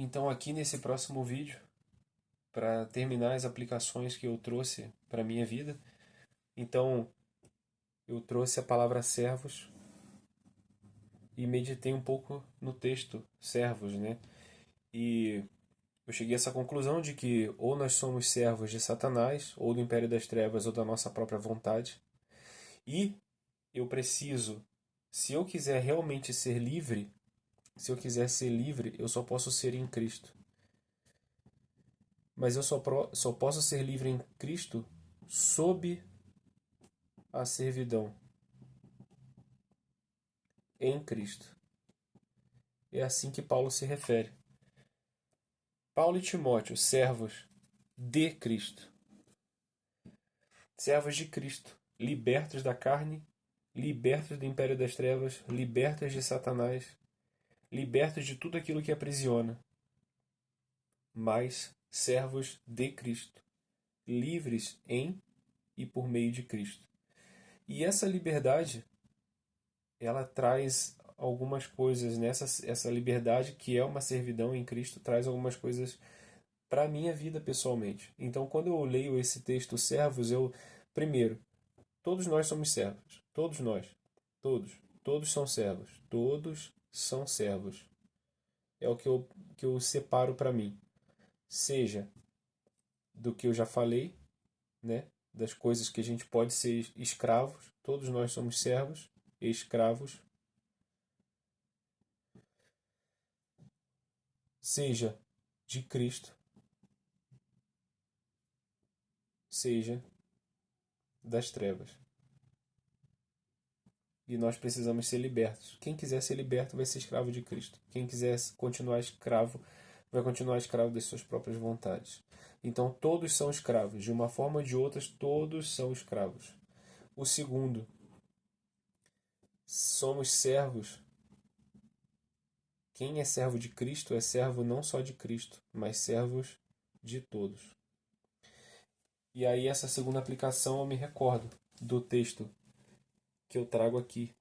Então, aqui nesse próximo vídeo, para terminar as aplicações que eu trouxe para a minha vida, então eu trouxe a palavra servos e meditei um pouco no texto servos, né? E eu cheguei a essa conclusão de que ou nós somos servos de Satanás, ou do império das trevas, ou da nossa própria vontade. E eu preciso, se eu quiser realmente ser livre, se eu quiser ser livre, eu só posso ser em Cristo. Mas eu só posso ser livre em Cristo sob a servidão em Cristo. É assim que Paulo se refere. Paulo e Timóteo, servos de Cristo. Servos de Cristo, libertos da carne, libertos do império das trevas, libertos de Satanás, libertos de tudo aquilo que aprisiona, mas servos de Cristo, livres em e por meio de Cristo. E essa liberdade, ela traz algumas coisas essa liberdade que é uma servidão em Cristo traz algumas coisas para a minha vida pessoalmente. Então, quando eu leio esse texto servos, eu primeiro, todos nós somos servos, todos nós, todos são servos, todos são servos. É o que eu separo para mim, seja do que eu já falei, né, das coisas que a gente pode ser escravos, todos nós somos servos, escravos, seja de Cristo, seja das trevas. E nós precisamos ser libertos. Quem quiser ser liberto vai ser escravo de Cristo. Quem quiser continuar escravo vai continuar escravo das suas próprias vontades. Então todos são escravos. De uma forma ou de outra, todos são escravos. O segundo, somos servos. Quem é servo de Cristo é servo não só de Cristo, mas servos de todos. E aí essa segunda aplicação eu me recordo do texto que eu trago aqui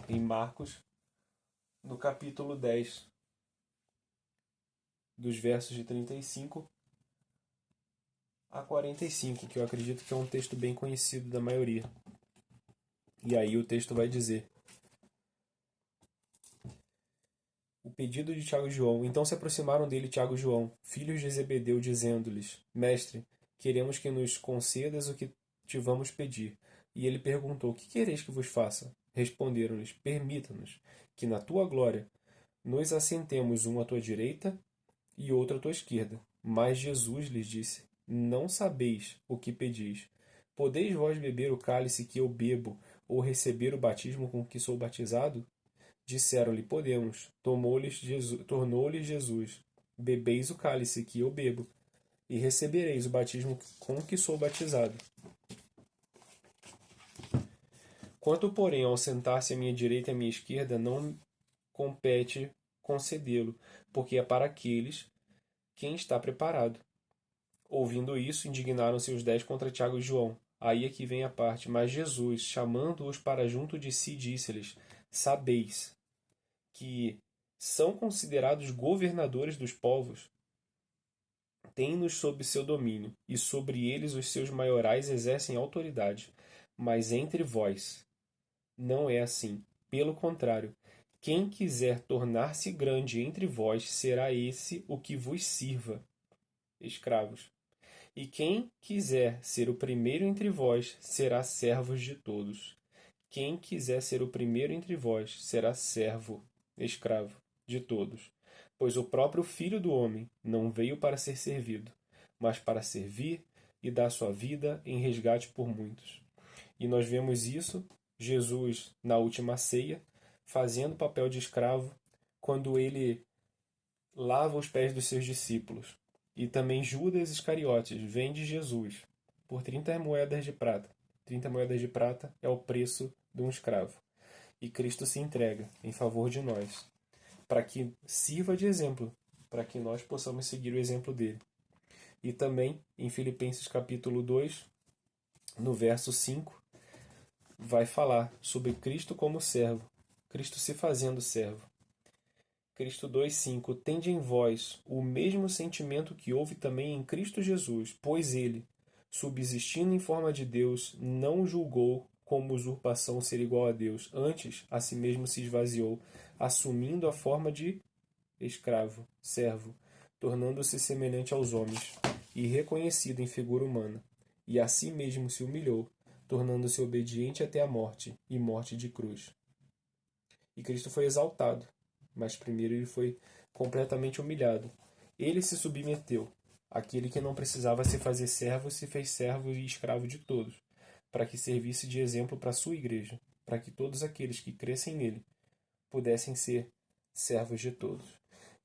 em Marcos, no capítulo 10, dos versos de 35 a 45, que eu acredito que é um texto bem conhecido da maioria. E aí o texto vai dizer: o pedido de Tiago e João. Então se aproximaram dele Tiago e João, filhos de Zebedeu, dizendo-lhes: Mestre, queremos que nos concedas o que te vamos pedir. E ele perguntou: Que quereis que vos faça? Responderam-lhes: Permita-nos que na tua glória nos assentemos um à tua direita e outro à tua esquerda. Mas Jesus lhes disse: Não sabeis o que pedis. Podeis vós beber o cálice que eu bebo, ou receber o batismo com que sou batizado? Disseram-lhe: Podemos. Tornou-lhes Jesus: Bebeis o cálice que eu bebo, e recebereis o batismo com que sou batizado. Quanto, porém, ao sentar-se à minha direita e à minha esquerda, não compete concedê-lo, porque é para aqueles quem está preparado. Ouvindo isso, indignaram-se os 10 contra Tiago e João. Aí é que vem a parte. Mas Jesus, chamando-os para junto de si, disse-lhes: Sabeis que são considerados governadores dos povos, têm-nos sob seu domínio, e sobre eles os seus maiorais exercem autoridade. Mas entre vós não é assim. Pelo contrário, quem quiser tornar-se grande entre vós, será esse o que vos sirva, escravos. E quem quiser ser o primeiro entre vós, será servo de todos. Quem quiser ser o primeiro entre vós, será servo, escravo de todos. Pois o próprio Filho do Homem não veio para ser servido, mas para servir e dar sua vida em resgate por muitos. E nós vemos isso, Jesus, na última ceia, fazendo papel de escravo, quando ele lava os pés dos seus discípulos. E também Judas Iscariotes vende Jesus por 30 moedas de prata. 30 moedas de prata é o preço de um escravo. E Cristo se entrega em favor de nós, para que sirva de exemplo, para que nós possamos seguir o exemplo dele. E também em Filipenses capítulo 2, no verso 5, vai falar sobre Cristo como servo, Cristo se fazendo servo. Cristo 2,5: Tende em vós o mesmo sentimento que houve também em Cristo Jesus, pois ele, subsistindo em forma de Deus, não julgou como usurpação ser igual a Deus. Antes, a si mesmo se esvaziou, assumindo a forma de escravo, servo, tornando-se semelhante aos homens, e reconhecido em figura humana. E a si mesmo se humilhou, tornando-se obediente até a morte, e morte de cruz. E Cristo foi exaltado, mas primeiro ele foi completamente humilhado. Ele se submeteu. Aquele que não precisava se fazer servo se fez servo e escravo de todos, para que servisse de exemplo para a sua igreja, para que todos aqueles que crescem nele pudessem ser servos de todos.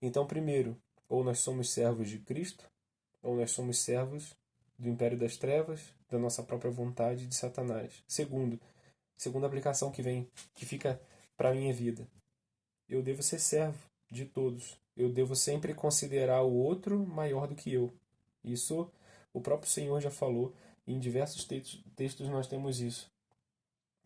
Então, primeiro, ou nós somos servos de Cristo, ou nós somos servos do império das trevas, da nossa própria vontade de Satanás. Segundo, segunda aplicação que fica para a minha vida. Eu devo ser servo de todos. Eu devo sempre considerar o outro maior do que eu. Isso o próprio Senhor já falou, e em diversos textos nós temos isso,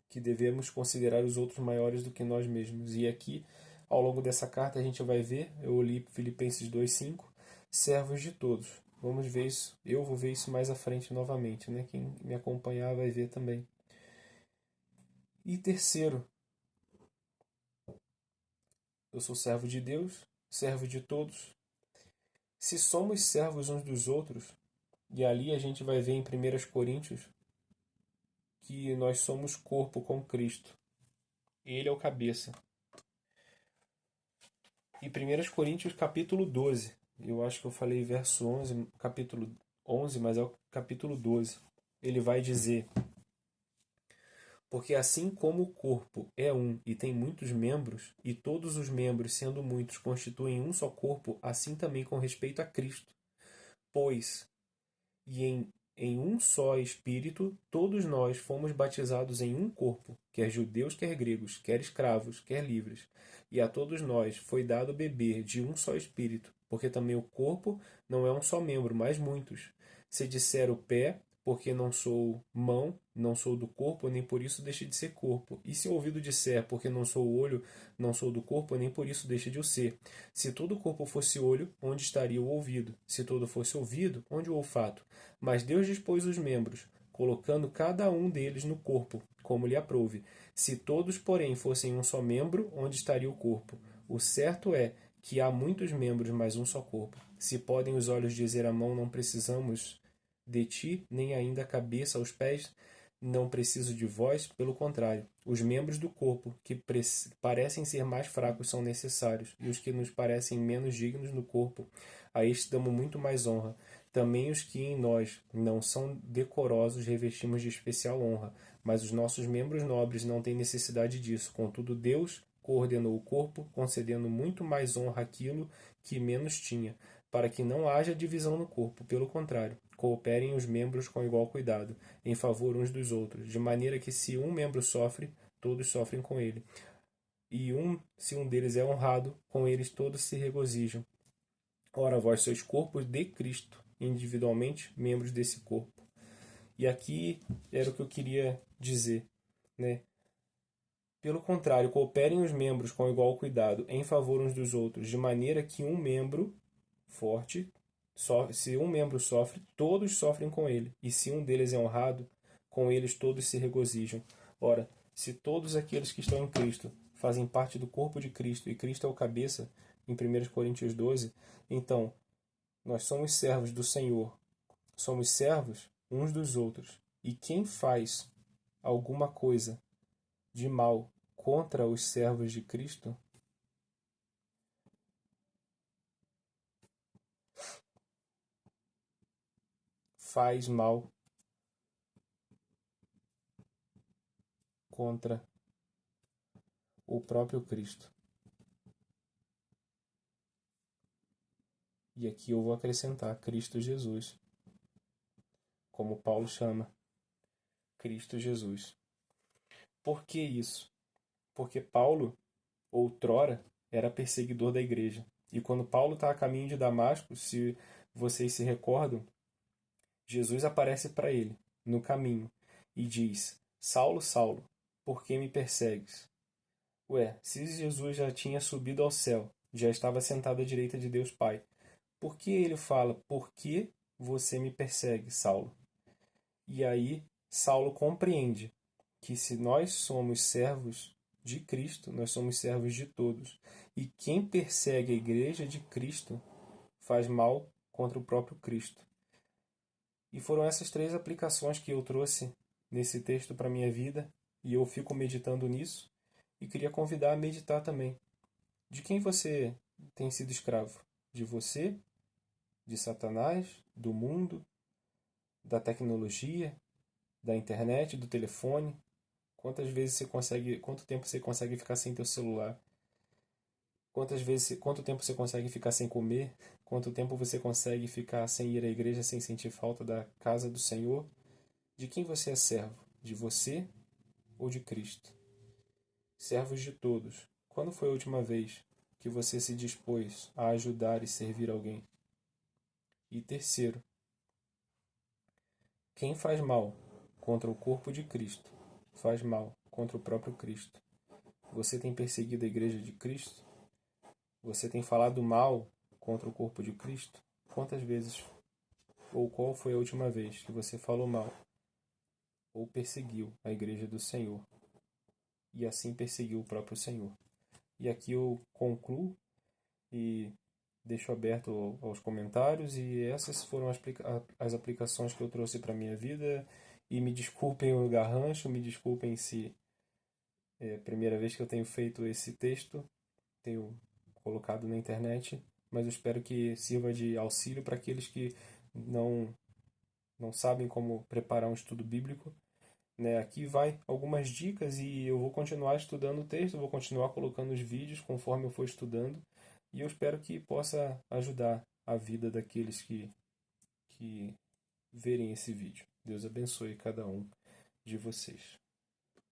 que devemos considerar os outros maiores do que nós mesmos. E aqui, ao longo dessa carta, a gente vai ver, eu li Filipenses 2,5, servos de todos. Vamos ver isso, eu vou ver isso mais à frente novamente, né? Quem me acompanhar vai ver também. E terceiro, eu sou servo de Deus, servo de todos. Se somos servos uns dos outros, e ali a gente vai ver em 1 Coríntios que nós somos corpo com Cristo. Ele é o cabeça. E 1 Coríntios capítulo 12, eu acho que eu falei verso 11, capítulo 11, mas é o capítulo 12. Ele vai dizer: porque assim como o corpo é um e tem muitos membros, e todos os membros, sendo muitos, constituem um só corpo, assim também com respeito a Cristo. Pois, em um só Espírito, todos nós fomos batizados em um corpo, quer judeus, quer gregos, quer escravos, quer livres. E a todos nós foi dado beber de um só Espírito, porque também o corpo não é um só membro, mas muitos. Se disser o pé, porque não sou mão, não sou do corpo, nem por isso deixe de ser corpo. E se o ouvido disser, porque não sou olho, não sou do corpo, nem por isso deixe de o ser. Se todo o corpo fosse olho, onde estaria o ouvido? Se todo fosse ouvido, onde o olfato? Mas Deus dispôs os membros, colocando cada um deles no corpo, como lhe aprouve. Se todos, porém, fossem um só membro, onde estaria o corpo? O certo é que há muitos membros, mas um só corpo. Se podem os olhos dizer à mão, não precisamos de ti, nem ainda a cabeça aos pés, não preciso de vós, pelo contrário. Os membros do corpo, que parecem ser mais fracos, são necessários, e os que nos parecem menos dignos no corpo, a estes damos muito mais honra. Também os que em nós não são decorosos revestimos de especial honra, mas os nossos membros nobres não têm necessidade disso. Contudo, Deus coordenou o corpo, concedendo muito mais honra àquilo que menos tinha, para que não haja divisão no corpo. Pelo contrário, cooperem os membros com igual cuidado, em favor uns dos outros, de maneira que se um membro sofre, todos sofrem com ele. E se um deles é honrado, com eles todos se regozijam. Ora, vós sois corpos de Cristo, individualmente membros desse corpo. E aqui era o que eu queria dizer, né? Pelo contrário, cooperem os membros com igual cuidado em favor uns dos outros, de maneira que um membro forte, se um membro sofre, todos sofrem com ele, e se um deles é honrado, com eles todos se regozijam. Ora, se todos aqueles que estão em Cristo fazem parte do corpo de Cristo, e Cristo é o cabeça, em 1 Coríntios 12, então nós somos servos do Senhor, somos servos uns dos outros. E quem faz alguma coisa de mal contra os servos de Cristo, faz mal contra o próprio Cristo. E aqui eu vou acrescentar Cristo Jesus, como Paulo chama, Cristo Jesus. Por que isso? Porque Paulo, outrora, era perseguidor da igreja. E quando Paulo está a caminho de Damasco, se vocês se recordam, Jesus aparece para ele no caminho e diz: Saulo, Saulo, por que me persegues? Ué, se Jesus já tinha subido ao céu já estava sentado à direita de Deus Pai. Por que ele fala, por que você me persegue, Saulo? E aí Saulo compreende que se nós somos servos de Cristo, nós somos servos de todos. E quem persegue a igreja de Cristo faz mal contra o próprio Cristo. E foram essas 3 aplicações que eu trouxe nesse texto para a minha vida, e eu fico meditando nisso, e queria convidar a meditar também. De quem você tem sido escravo? De você? De Satanás? Do mundo? Da tecnologia? Da internet? Do telefone? Quanto tempo você consegue ficar sem teu celular? Quanto tempo você consegue ficar sem comer? Quanto tempo você consegue ficar sem ir à igreja, sem sentir falta da casa do Senhor? De quem você é servo? De você ou de Cristo? Servos de todos. Quando foi a última vez que você se dispôs a ajudar e servir alguém? E terceiro, quem faz mal contra o corpo de Cristo faz mal contra o próprio Cristo. Você tem perseguido a igreja de Cristo? Você tem falado mal contra o corpo de Cristo? Quantas vezes ou qual foi a última vez que você falou mal ou perseguiu a igreja do Senhor e assim perseguiu o próprio Senhor? E aqui eu concluo e deixo aberto aos comentários, e essas foram as aplicações que eu trouxe para a minha vida. E me desculpem o garrancho, me desculpem se é a primeira vez que eu tenho feito esse texto, tenho colocado na internet, mas eu espero que sirva de auxílio para aqueles que não, não sabem como preparar um estudo bíblico. Né? Aqui vai algumas dicas e eu vou continuar estudando o texto, vou continuar colocando os vídeos conforme eu for estudando, e eu espero que possa ajudar a vida daqueles que verem esse vídeo. Deus abençoe cada um de vocês.